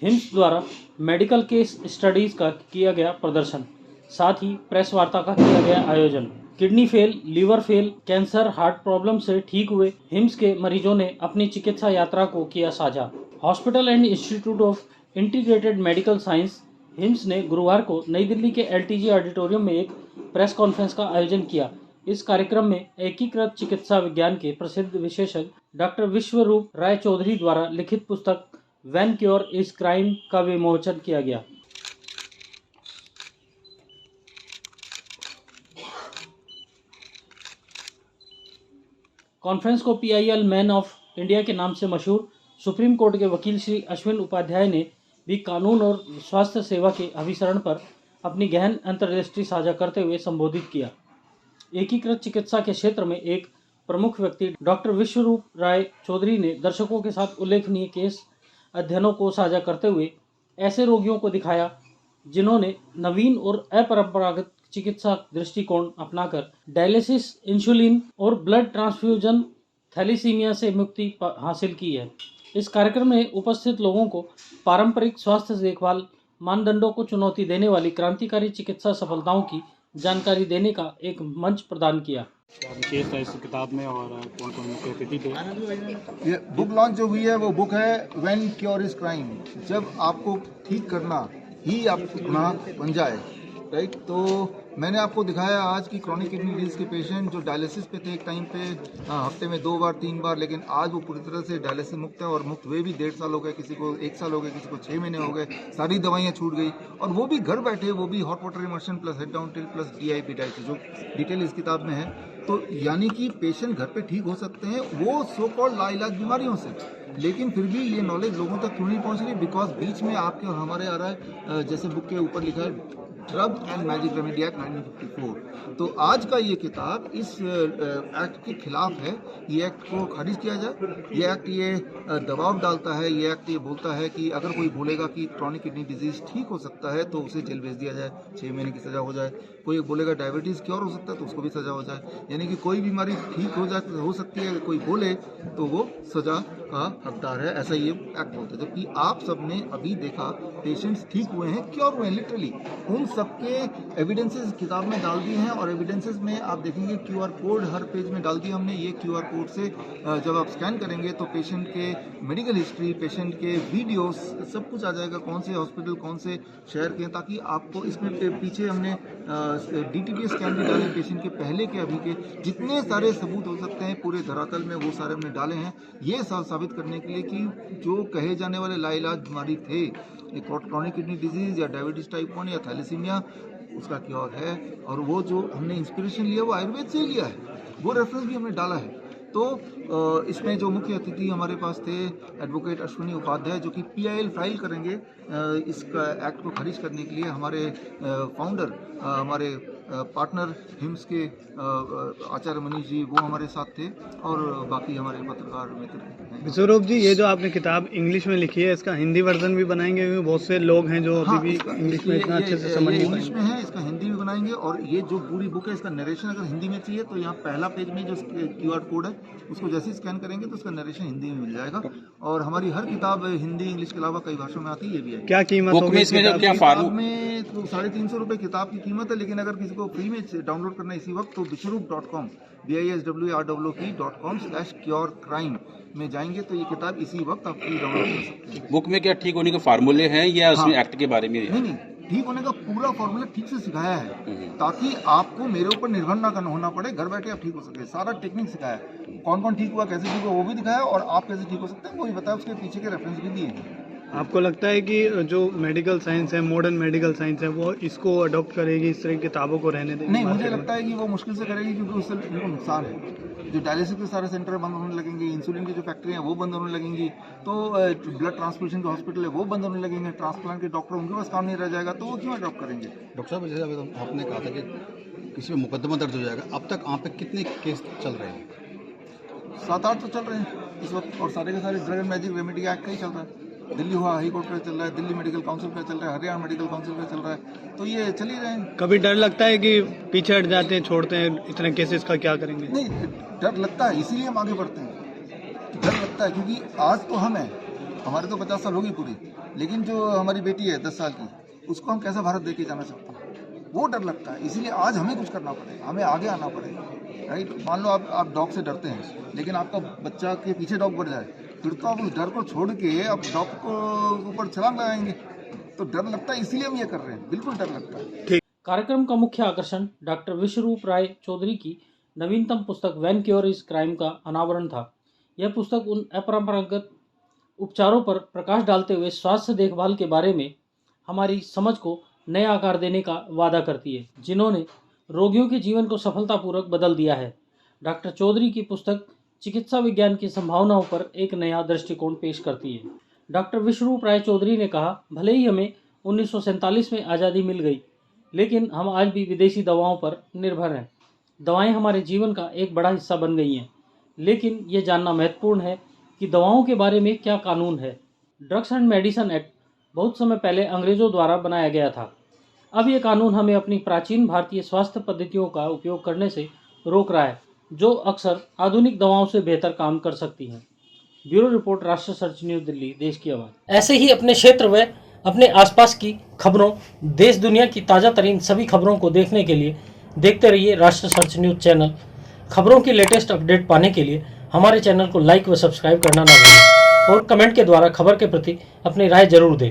Hymns द्वारा medical case studies का किया गया प्रदर्शन, साथ ही प्रेस वार्ता का किया गया आयोजन। Kidney fail, liver fail, cancer, heart problem से ठीक हुए हिम्स के मरीजों ने अपनी चिकित्सा यात्रा को किया साझा। Hospital and institute of integrated medical science hymns ने गुरुवार को नई दिल्ली के LTG ऑडिटोरियम में एक प्रेस कॉन्फ्रेंस का आयोजन किया। इस कार्यक्रम में एकीकृत चिकित्सा विज्ञान के प्रसिद्ध विशेषज्ञ डॉक्टर विश्वरूप राय चौधरी द्वारा लिखित पुस्तक व्हेन क्योर इज क्राइम का विमोचन किया गया। कॉन्फ्रेंस को PIL मैन ऑफ इंडिया के नाम से मशहूर सुप्रीम कोर्ट के वकील श्री अश्विन उपाध्याय ने भी कानून और स्वास्थ्य सेवा के अभिसरण पर अपनी गहन अंतर्दृष्टि साझा करते हुए संबोधित किया। एकीकृत चिकित्सा के क्षेत्र में एक प्रमुख व्यक्ति डॉक्टर विश्वरूप राय चौधरी ने दर्शकों के साथ उल्लेखनीय केस अध्ययनों को साझा करते हुए ऐसे रोगियों को दिखाया जिन्होंने नवीन और अपरंपरागत चिकित्सा दृष्टिकोण अपनाकर डायलिसिस, इंसुलिन और ब्लड ट्रांसफ्यूजन, थैलीसीमिया से मुक्ति हासिल की है। इस कार्यक्रम में उपस्थित लोगों को पारंपरिक स्वास्थ्य देखभाल मानदंडों को चुनौती देने वाली क्रांतिकारी चिकित्सा सफलताओं की जानकारी देने का एक मंच प्रदान किया। विशेष है इस किताब में और कौन कौन मुख्य अतिथि थे? ये बुक लॉन्च जो हुई है वो बुक है व्हेन क्योर इज क्राइम। जब आपको ठीक करना ही आप गुनाह बन जाए, राइट। तो मैंने आपको दिखाया आज की क्रॉनिक किडनी डिजीज के पेशेंट जो डायलिसिस पे थे एक टाइम पे, हफ्ते में 2 बार 3 बार, लेकिन आज वो पूरी तरह से डायलिसिस मुक्त है और मुक्त हुए भी 1.5 साल हो गए, किसी को 1 साल हो गए, किसी को 6 महीने हो गए, सारी दवाइयाँ छूट गई और वो भी घर बैठे, वो भी hot water immersion plus head down till plus DIP dialysis, जो डिटेल इस किताब में है। तो यानी कि पेशेंट घर पे ठीक हो सकते हैं वो सो कॉल्ड लाइलाज बीमारियों से, लेकिन फिर भी ये नॉलेज लोगों तक क्यों नहीं पहुंच रही? बिकॉज बीच में आपके और हमारे आ रहा है, जैसे बुक के ऊपर लिखा है drug and magic remedy act 1954। तो आज का ये किताब इस एक्ट के खिलाफ है। ये एक्ट को खारिज किया जाए। ये एक्ट ये दबाव डालता है, ये एक्ट ये बोलता है कि अगर कोई बोलेगा कि क्रॉनिक किडनी डिजीज ठीक हो सकता है तो उसे जेल भेज दिया जाए, 6 महीने की सजा हो जाए। कोई बोलेगा डायबिटीज़ क्योर हो सकता है तो उसको भी सजा हो जाए। यानी कि कोई बीमारी ठीक हो सकती है, कोई बोले तो वो सजा का हकदार है, ऐसा ये एक्ट बोलता है। जबकि आप सबने अभी देखा पेशेंट्स ठीक हुए हैं, क्योर हुए हैं लिटरली, उन सबके एविडेंसेस किताब में डाल दिए हैं और एविडेंसेस में आप देखेंगे QR कोड हर पेज में डाल दिया हमने। ये QR कोड से जब आप स्कैन करेंगे तो पेशेंट के मेडिकल हिस्ट्री, पेशेंट के वीडियोस, सब कुछ आ जाएगा, कौन से हॉस्पिटल, कौन से शहर के, ताकि आपको इसमें पीछे हमने DTP स्कैन भी डाले पेशेंट के पहले के अभी के, जितने सारे सबूत हो सकते हैं पूरे धरातल में वो सारे हमने डाले हैं। ये साबित करने के लिए कि जो कहे जाने वाले लाइलाज बीमारी थे, क्रॉनिक किडनी डिजीज या डायबिटीज टाइप 1 या थैलेसीमिया, उसका क्योर है। और वो जो हमने इंस्पिरेशन लिया वो आयुर्वेद से ही लिया है, वो रेफरेंस भी हमने डाला है। तो इसमें जो मुख्य अतिथि हमारे पास थे एडवोकेट अश्विनी उपाध्याय, जो कि PIL फाइल करेंगे इसका एक्ट को खारिज करने के लिए। हमारे फाउंडर, हमारे पार्टनर हिम्स के आचार्य मनीष जी, वो हमारे साथ थे और बाकी हमारे पत्रकार मित्र हैं। विश्वरूप जी, ये जो आपने किताब इंग्लिश में लिखी है, इसका हिंदी वर्जन भी बनाएंगे? क्योंकि बहुत से लोग हैं जो अभी भी इंग्लिश में इतना अच्छे से समझ नहीं पाएंगे। इंग्लिश में है, इसका हिंदी भी बनाएंगे। और ये जो पूरी बुक है इसका नरेशन अगर हिंदी में चाहिए तो यहाँ पहला पेज में जो QR कोड है उसको जैसे ही स्कैन करेंगे तो उसका नरेशन हिंदी में मिल जाएगा। और हमारी हर किताब हिंदी इंग्लिश के अलावा कई भाषाओं में आती है, ये भी है। क्या कीमत होगी इसमें? किताब में तो 350 रुपये किताब की कीमत है, लेकिन अगर किसी को फ्री में डाउनलोड करना है इसी वक्त तो विश्वरूप.com biswrwp.com/curecrime में जाएंगे तो ये किताब इसी वक्त आप फ्री डाउनलोड कर सकते हैं। बुक में क्या ठीक होने के फार्मूले हैं या उसमें एक्ट के बारे में? नहीं, ठीक होने का पूरा फॉर्मूला ठीक से सिखाया है ताकि आपको मेरे ऊपर निर्भर ना करना होना पड़े, घर बैठे आप ठीक हो सके। सारा टेक्निक सिखाया है, कौन कौन ठीक हुआ, कैसे ठीक हुआ वो भी दिखाया और आप कैसे ठीक हो सकते हैं वो भी बताया, उसके पीछे के रेफरेंस भी दिए हैं। आपको लगता है कि जो मेडिकल साइंस है, मॉडर्न मेडिकल साइंस है, वो इसको अडॉप्ट करेगी, इस तरह की किताबों को रहने देगी? नहीं, मुझे लगता है कि वो मुश्किल से करेगी, क्योंकि उससे इनको नुकसान है। जो डायलिसिस के सारे सेंटर बंद होने लगेंगे, इंसुलिन की जो फैक्ट्री है वो बंद होने लगेंगी, तो ब्लड ट्रांसफ्यूजन के हॉस्पिटल है वो बंद होने लगेंगे, ट्रांसप्लांट के डॉक्टर उनके पास काम नहीं रह जाएगा, तो वो क्यों अडॉप्ट करेंगे? डॉक्टर साहब, जैसे आपने कहा था कि किसी में मुकदमा दर्ज हो जाएगा, अब तक आप पे कितने केस चल रहे हैं? 7-8 तो चल रहे हैं इस वक्त, और सारे के सारे drug and magic remedy act का ही चल रहा है। दिल्ली हुआ हाई कोर्ट का चल रहा है, दिल्ली मेडिकल काउंसिल का चल रहा है, हरियाणा मेडिकल काउंसिल का चल रहा है, तो ये चल ही रहे हैं। कभी डर लगता है कि पीछे हट जाते हैं, छोड़ते हैं, इतने केसेस का क्या करेंगे? नहीं, डर लगता है, इसीलिए हम आगे बढ़ते हैं। डर लगता है क्योंकि आज तो हम हैं, हमारे तो 50 साल होगी पूरी, लेकिन जो हमारी बेटी है 10 साल की, उसको हम कैसा भारत देके जाना चाहते हैं, वो डर लगता है। इसीलिए आज हमें कुछ करना पड़ेगा, हमें आगे आना पड़ेगा, राइट। मान लो आप डॉग से डरते हैं, लेकिन आपका बच्चा के पीछे डॉग बढ़ जाए, फिर तो आप उस डर को छोड़ के आप डॉग को ऊपर छलांग लगाएंगे। तो डर लगता है, इसीलिए हम ये कर रहे हैं, बिल्कुल डर लगता है। कार्यक्रम का मुख्य आकर्षण डॉक्टर विश्वरूप राय चौधरी की नवीनतम पुस्तक व्हेन क्योर इज क्राइम का अनावरण था। यह पुस्तक उन अपरंपरागत उपचारों पर प्रकाश डालते हुए स्वास्थ्य देखभाल के बारे में हमारी समझ को नया आकार देने का वादा करती है, जिन्होंने रोगियों के जीवन को सफलतापूर्वक बदल दिया है। डॉक्टर चौधरी की पुस्तक चिकित्सा विज्ञान की संभावनाओं पर एक नया दृष्टिकोण पेश करती है। डॉक्टर विश्वरूप राय चौधरी ने कहा, भले ही हमें 1947 में आज़ादी मिल गई, लेकिन हम आज भी विदेशी दवाओं पर निर्भर हैं। दवाएं हमारे जीवन का एक बड़ा हिस्सा बन गई हैं, लेकिन ये जानना महत्वपूर्ण है कि दवाओं के बारे में क्या कानून है। ड्रग्स एंड मेडिसिन एक्ट बहुत समय पहले अंग्रेज़ों द्वारा बनाया गया था। अब ये कानून हमें अपनी प्राचीन भारतीय स्वास्थ्य पद्धतियों का उपयोग करने से रोक रहा है, जो अक्सर आधुनिक दवाओं से बेहतर काम कर सकती हैं। ब्यूरो रिपोर्ट, राष्ट्र सर्च न्यूज़, दिल्ली, देश की आवाज़। ऐसे ही अपने क्षेत्र व अपने आसपास की खबरों, देश दुनिया की ताज़ा तरीन सभी खबरों को देखने के लिए देखते रहिए राष्ट्र सर्च न्यूज़ चैनल। खबरों की लेटेस्ट अपडेट पाने के लिए हमारे चैनल को लाइक व सब्सक्राइब करना ना भूलें और कमेंट के द्वारा खबर के प्रति अपनी राय जरूर दें।